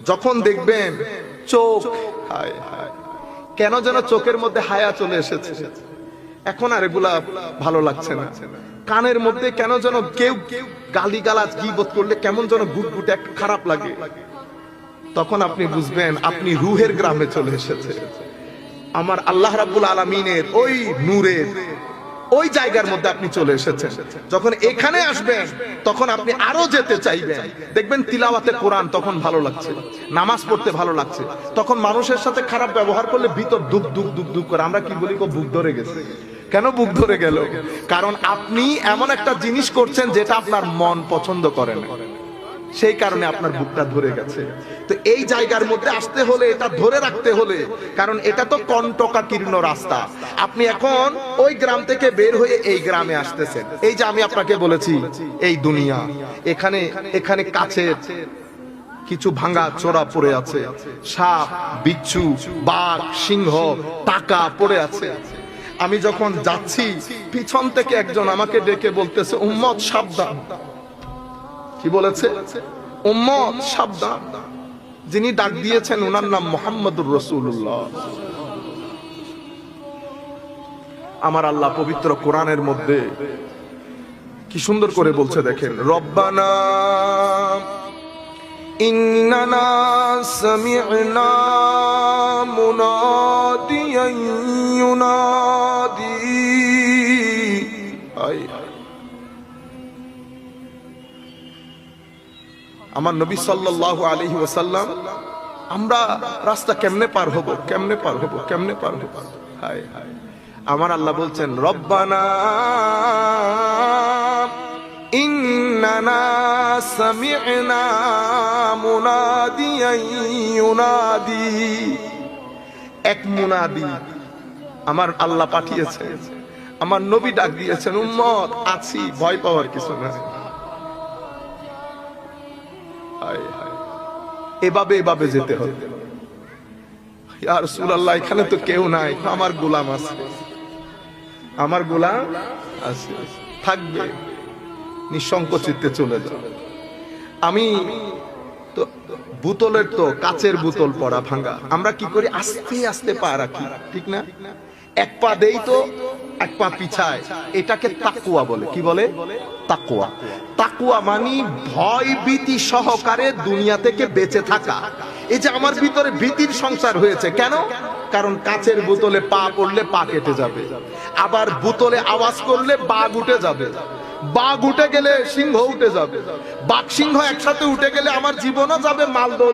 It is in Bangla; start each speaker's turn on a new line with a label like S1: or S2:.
S1: যখন দেখবেন চোখ, হায় হায়, কেন যেন চোখের মধ্যে হায়া চলে এসেছে, এখন আর এগুলা ভালো লাগছে না। কানের মধ্যে কেন যেন কেউ গালিগালাজ গীবত করলে কেমন যেন গুটগুটে একটা খারাপ লাগে, তখন আপনি বুঝবেন আপনি রুহের গ্রামে চলে এসেছে। আমার আল্লাহ রাব্বুল আলামিনের ওই নূরের ওই জায়গার মধ্যে আপনি চলে এসেছেন। যখন এখানে আসবেন তখন আপনি আরো যেতে চাইবেন। দেখবেন তিলাওয়াতে কোরআন তখন ভালো লাগছে, নামাজ পড়তে ভালো লাগছে। তখন মানুষের সাথে খারাপ ব্যবহার করলে ভিতর দুঃখ দুঃখ দুঃখ দুঃখ করে, আমরা কি বলি, বুক ধরে গেছে। কেন বুক ধরে গেল? কারণ আপনি এমন একটা জিনিস করছেন যেটা আপনার মন পছন্দ করে না, সেই কারণে আপনার বুকটা ধরে গেছে। তো এই জায়গার মধ্যে আসতে হলে এটা ধরে রাখতে হলে, কারণ এটা তো কণ্টকাকীর্ণ রাস্তা। আপনি এখন ওই গ্রাম থেকে বের হয়ে এই গ্রামে আসতেছেন। এই যে আমি আপনাকে বলেছি এই দুনিয়া, এখানে এখানে কাছে কিছু ভাঙা চোরা পড়ে আছে, সাপ, বিচ্ছু, বাঘ, সিংহ, টাকা পড়ে আছে। আমি যখন যাচ্ছি পিছন থেকে একজন আমাকে ডেকে বলতেছে, উম্মত সাবধান। কি বলেছে? উম্মত সাবধান। যিনি ডাক দিয়েছেন ওনার নাম মুহাম্মদুর রাসূলুল্লাহ। আমার আল্লাহ পবিত্র কোরআনের মধ্যে কি সুন্দর করে বলছে দেখেন, রব্বানা ইন্নানা সামি'না মুনাদিয়ান ইউনাদি। আমার নবী সাল্লাল্লাহু আলাইহি ওয়াসাল্লাম, আমরা রাস্তা কেমনে পার হব, কেমনে পার হব, কেমনে পার হব? হায় হায়, আমার আল্লাহ বলছেন রব্বানা ইন্নানা সামি'না মুনাদিয়ান ইউনাদি। এক মুনাদি আমার আল্লাহ পাঠিয়েছে, আমার নবী ডাক দিয়েছেন, উম্মত আছি, ভয় পাওয়ার কিছু নাই। এভাবে এভাবে যেতে হবে। ইয়া রাসূলুল্লাহ, এখানে তো কেউ নাই, আমার গোলাম আছে, আমার গোলাম আছে, থাকবে, নিঃসংকোচিতে চলে যাও। আমি তো বোতলের তো কাচের বোতল পড়া ভাঙা, আমরা কি করি, আস্তে আস্তে পা রাখি, ঠিক না? এক পা দেই তো এক পা পিছায়, এটাকে তাকওয়া বলে। কি বলে? তাকওয়া। তাকওয়া মানে ভয় ভীতি সহকারে দুনিয়া থেকে বেঁচে থাকা। এই যে আমার ভিতরে ভীতির সংসার হয়েছে, কেন? কারণ কাচের বোতলে পা পড়লে পা কেটে যাবে, আবার বোতলে আওয়াজ করলে বাঘ উঠে যাবে, বাঘ উঠে গেলে সিংহ উঠে যাবে, বাঘ সিংহ একসাথে উঠে গেলে আমার জীবনও যাবে, মাল